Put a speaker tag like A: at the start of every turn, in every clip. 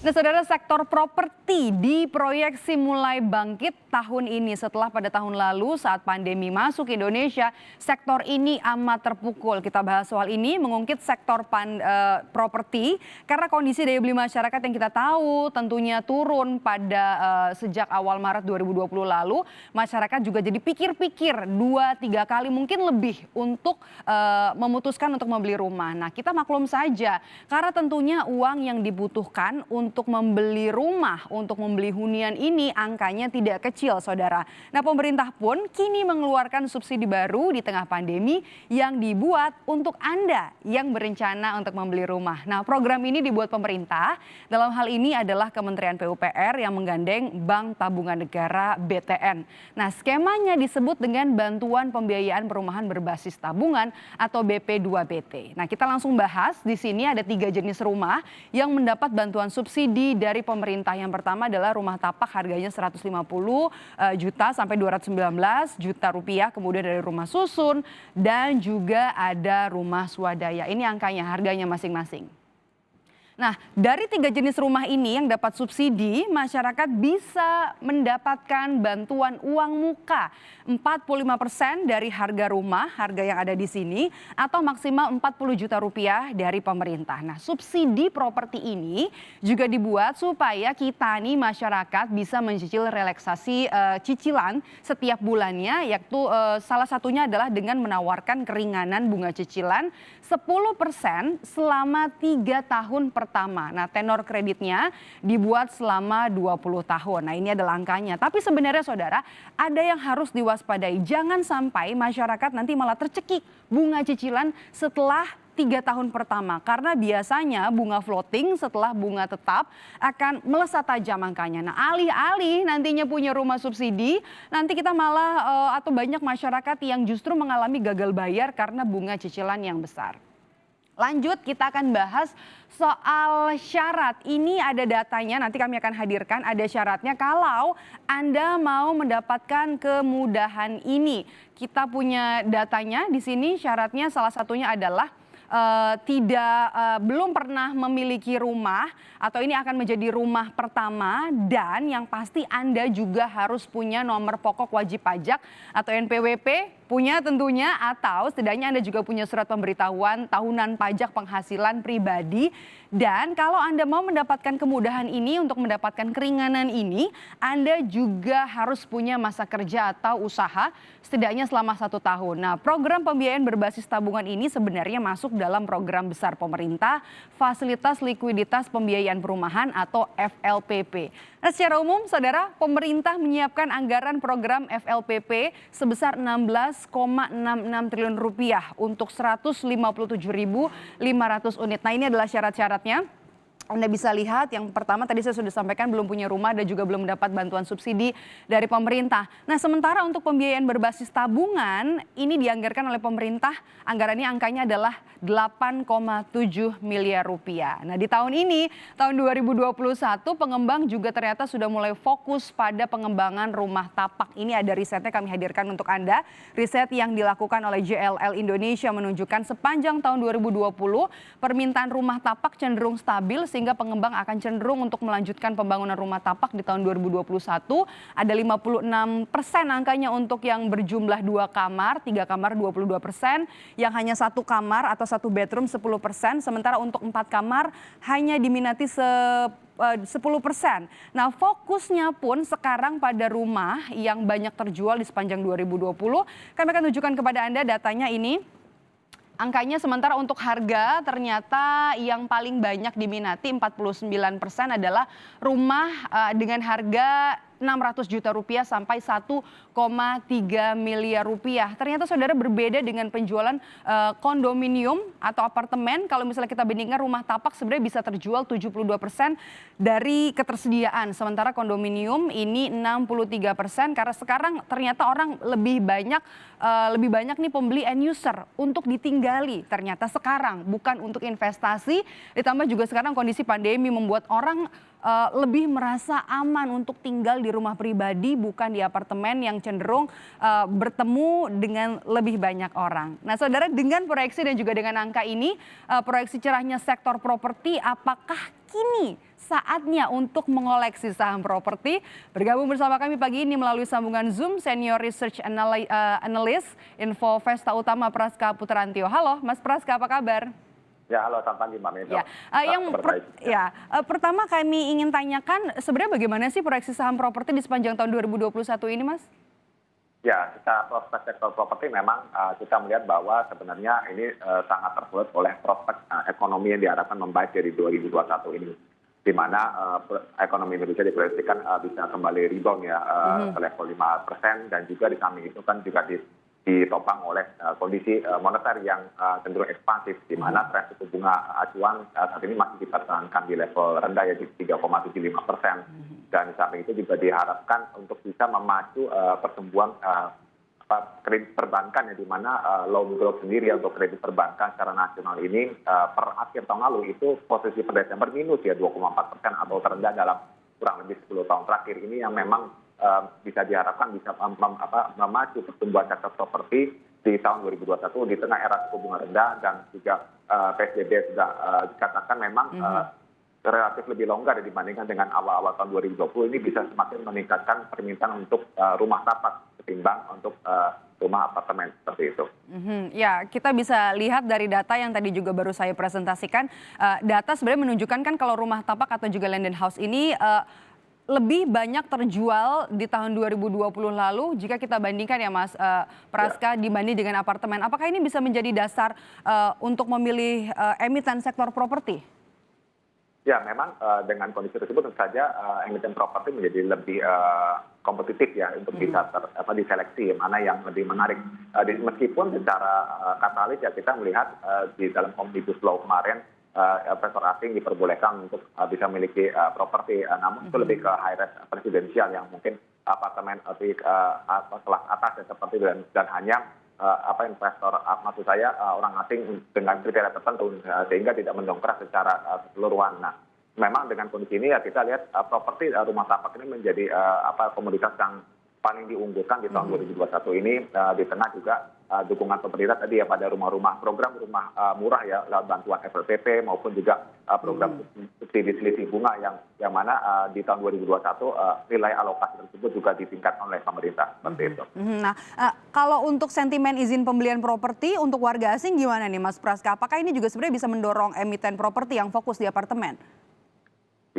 A: Nah, saudara, sektor properti diproyeksi mulai bangkit tahun ini setelah pada tahun lalu saat pandemi masuk ke Indonesia, sektor ini amat terpukul. Kita bahas soal ini mengungkit sektor properti karena kondisi daya beli masyarakat yang kita tahu tentunya turun pada sejak awal Maret 2020 lalu. Masyarakat juga jadi pikir-pikir 2-3 kali mungkin lebih untuk memutuskan untuk membeli rumah. Nah, kita maklum saja karena tentunya uang yang dibutuhkan untuk membeli rumah, untuk membeli hunian ini angkanya tidak kecil, saudara. Nah, pemerintah pun kini mengeluarkan subsidi baru di tengah pandemi yang dibuat untuk Anda yang berencana untuk membeli rumah. Nah, program ini dibuat pemerintah, dalam hal ini adalah Kementerian PUPR yang menggandeng Bank Tabungan Negara BTN. Nah, skemanya disebut dengan Bantuan Pembiayaan Perumahan Berbasis Tabungan atau BP2BT. Nah, kita langsung bahas. Di sini ada 3 jenis rumah yang mendapat bantuan subsidi dari pemerintah. Yang pertama adalah rumah tapak, harganya 150 juta sampai 219 juta rupiah. Kemudian dari rumah susun dan juga ada rumah swadaya. Ini angkanya, harganya masing-masing. Nah, dari 3 jenis rumah ini yang dapat subsidi, masyarakat bisa mendapatkan bantuan uang muka 45% dari harga rumah, harga yang ada di sini, atau maksimal 40 juta rupiah dari pemerintah. Nah, subsidi properti ini juga dibuat supaya kita nih masyarakat bisa mencicil relaksasi cicilan setiap bulannya, yaitu salah satunya adalah dengan menawarkan keringanan bunga cicilan 10% selama 3 tahun pertama. Nah, tenor kreditnya dibuat selama 20 tahun. Nah, ini adalah angkanya. Tapi sebenarnya, saudara, ada yang harus diwaspadai. Jangan sampai masyarakat nanti malah tercekik bunga cicilan setelah 3 tahun pertama. Karena biasanya bunga floating setelah bunga tetap akan melesat tajam angkanya. Nah, alih-alih nantinya punya rumah subsidi, nanti kita malah atau banyak masyarakat yang justru mengalami gagal bayar karena bunga cicilan yang besar. Lanjut, kita akan bahas soal syarat. Ini ada datanya, nanti kami akan hadirkan, ada syaratnya kalau Anda mau mendapatkan kemudahan ini. Kita punya datanya di sini, syaratnya salah satunya adalah belum pernah memiliki rumah atau ini akan menjadi rumah pertama, dan yang pasti Anda juga harus punya nomor pokok wajib pajak atau NPWP punya tentunya, atau setidaknya Anda juga punya surat pemberitahuan tahunan pajak penghasilan pribadi. Dan kalau Anda mau mendapatkan kemudahan ini, untuk mendapatkan keringanan ini, Anda juga harus punya masa kerja atau usaha setidaknya selama 1 tahun. Nah, program pembiayaan berbasis tabungan ini sebenarnya masuk dalam program besar pemerintah, Fasilitas Likuiditas Pembiayaan Perumahan atau FLPP. Nah, secara umum, saudara, pemerintah menyiapkan anggaran program FLPP sebesar 16,66 triliun rupiah untuk 157.500 unit. Nah, ini adalah syarat-syaratnya. Anda bisa lihat, yang pertama tadi saya sudah sampaikan belum punya rumah dan juga belum mendapat bantuan subsidi dari pemerintah. Nah, sementara untuk pembiayaan berbasis tabungan ini dianggarkan oleh pemerintah, anggarannya angkanya adalah 8,7 miliar rupiah. Nah, di tahun ini, tahun 2021, pengembang juga ternyata sudah mulai fokus pada pengembangan rumah tapak. Ini ada risetnya kami hadirkan untuk Anda. Riset yang dilakukan oleh JLL Indonesia menunjukkan sepanjang tahun 2020 permintaan rumah tapak cenderung stabil, sehingga pengembang akan cenderung untuk melanjutkan pembangunan rumah tapak di tahun 2021. Ada 56% angkanya untuk yang berjumlah 2 kamar, 3 kamar 22%, yang hanya 1 kamar atau 1 bedroom 10%, sementara untuk 4 kamar hanya diminati 10%. Nah, fokusnya pun sekarang pada rumah yang banyak terjual di sepanjang 2020. Kami akan tunjukkan kepada Anda datanya ini. Angkanya, sementara untuk harga ternyata yang paling banyak diminati 49% adalah rumah dengan harga 600 juta rupiah sampai 1,3 miliar rupiah. Ternyata, saudara, berbeda dengan penjualan kondominium atau apartemen. Kalau misalnya kita bandingkan, rumah tapak sebenarnya bisa terjual 72% dari ketersediaan. Sementara kondominium ini 63%, karena sekarang ternyata orang lebih banyak nih pembeli end user untuk ditinggali. Ternyata sekarang bukan untuk investasi, ditambah juga sekarang kondisi pandemi membuat orang lebih merasa aman untuk tinggal di rumah pribadi, bukan di apartemen yang cenderung bertemu dengan lebih banyak orang. Nah, saudara, dengan proyeksi dan juga dengan angka ini, proyeksi cerahnya sektor properti, apakah kini saatnya untuk mengoleksi saham properti. Bergabung bersama kami pagi ini melalui sambungan Zoom Senior Research Analyst Info Vesta Utama Praska Putranto. Halo Mas Praska, apa kabar?
B: Ya, halo, selamat pagi Mbak Medo.
A: Pertama kami ingin tanyakan sebenarnya bagaimana sih proyeksi saham properti di sepanjang tahun 2021 ini, Mas?
B: Ya, secara prospek sektor properti memang kita melihat bahwa sebenarnya ini sangat tersulut oleh prospek ekonomi yang diharapkan membaik dari 2021 ini. Di mana ekonomi Indonesia diproyeksikan bisa kembali rebound ya ke level 5%, dan juga di samping itu kan juga ditopang oleh kondisi moneter yang cenderung ekspansif, di mana tren suku bunga acuan saat ini masih dipertahankan di level rendah yaitu 3,75%. Dan samping itu juga diharapkan untuk bisa memacu pertumbuhan kredit perbankan, ya, di mana loan growth sendiri untuk kredit perbankan secara nasional ini per akhir tahun lalu itu posisi per Desember minus ya 2,4% atau terendah dalam kurang lebih 10 tahun terakhir ini, yang memang bisa diharapkan bisa memacu pertumbuhan sektor properti di tahun 2021 di tengah era suku bunga rendah, dan juga PSBB sudah dikatakan memang relatif lebih longgar dibandingkan dengan awal-awal tahun 2020. Ini bisa semakin meningkatkan permintaan untuk rumah tapak ketimbang untuk rumah apartemen seperti itu.
A: Ya, kita bisa lihat dari data yang tadi juga baru saya presentasikan. Data sebenarnya menunjukkan kan kalau rumah tapak atau juga land and house ini lebih banyak terjual di tahun 2020 lalu jika kita bandingkan ya Mas Praska dibanding dengan apartemen. Apakah ini bisa menjadi dasar untuk memilih emiten sektor properti?
B: Ya, memang dengan kondisi tersebut tentu saja emiten properti menjadi lebih kompetitif ya untuk bisa diseleksi mana yang lebih menarik. Meskipun secara katalis ya kita melihat di dalam Omnibus Law kemarin investor asing diperbolehkan untuk bisa memiliki properti, namun itu lebih ke high rise presidensial yang mungkin apartemen di kelas atas ya, seperti dan hanya investor maksud saya orang asing dengan kriteria tertentu sehingga tidak mendongkrak secara keseluruhan. Nah, memang dengan kondisi ini ya kita lihat properti rumah tapak ini menjadi komoditas yang paling diunggulkan di tahun 2021 ini, di tengah juga dukungan pemerintah tadi ya pada program rumah murah ya lewat bantuan FLPP maupun juga program subsidi selisih bunga yang mana di tahun 2021 nilai alokasi tersebut juga ditingkatkan oleh pemerintah seperti itu.
A: Nah, kalau untuk sentimen izin pembelian properti untuk warga asing gimana nih Mas Praska? Apakah ini juga sebenarnya bisa mendorong emiten properti yang fokus di apartemen?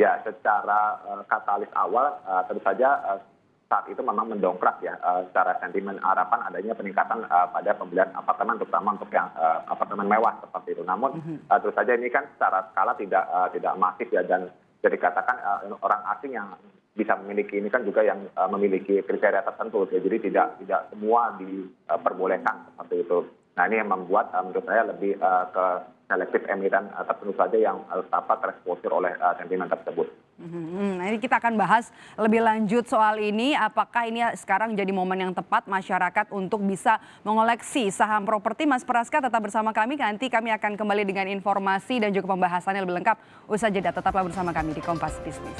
B: Ya, secara katalis awal tentu saja saat itu memang mendongkrak ya secara sentimen harapan adanya peningkatan pada pembelian apartemen, terutama untuk yang apartemen mewah seperti itu. Namun terus saja ini kan secara skala tidak masif ya, dan jadi dikatakan orang asing yang bisa memiliki ini kan juga yang memiliki kriteria tertentu ya, jadi tidak semua diperbolehkan seperti itu. Nah, ini yang membuat menurut saya lebih ke selektif emiten tertentu saja yang tereksposur oleh sentimen tersebut.
A: Nah, ini kita akan bahas lebih lanjut soal ini. Apakah ini sekarang jadi momen yang tepat masyarakat untuk bisa mengoleksi saham properti? Mas Praska tetap bersama kami. Nanti kami akan kembali dengan informasi dan juga pembahasannya lebih lengkap. Usai jeda, tetaplah bersama kami di Kompas Bisnis.